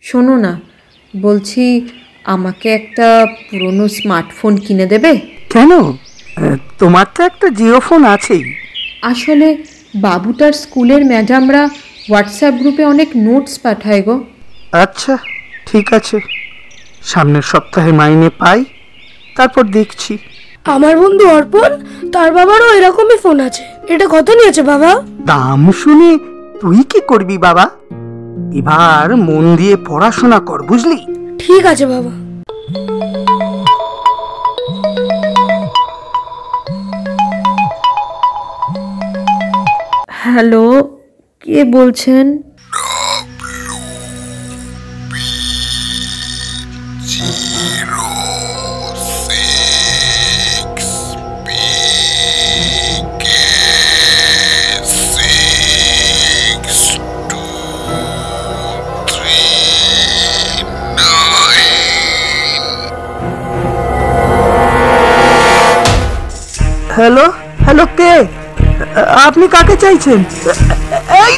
শোনো না, বলছি আমাকে একটা পুরনো স্মার্টফোন কিনে দেবে? কেন? তোমার তো একটা জিও ফোন আছেই। আসলে বাবুটার স্কুলের ম্যাডামরা হোয়াটসঅ্যাপ গ্রুপে অনেক নোটস পাঠায় গো। আচ্ছা, ঠিক আছে, সামনের সপ্তাহে মাইনে পাই, তারপর দেখছি। আমার বন্ধু অর্পণ, তার বাবারও এরকমই ফোন আছে। এটা কত নিয়েছে বাবা? দাম শুনে তুই কি করবি বাবা? এবার মন দিয়ে পড়াশোনা কর, বুঝলি? ঠিক আছে বাবা। হ্যালো, কে বলছেন? হ্যালো হ্যালো, কে? আপনি কাকে চাইছেন? এই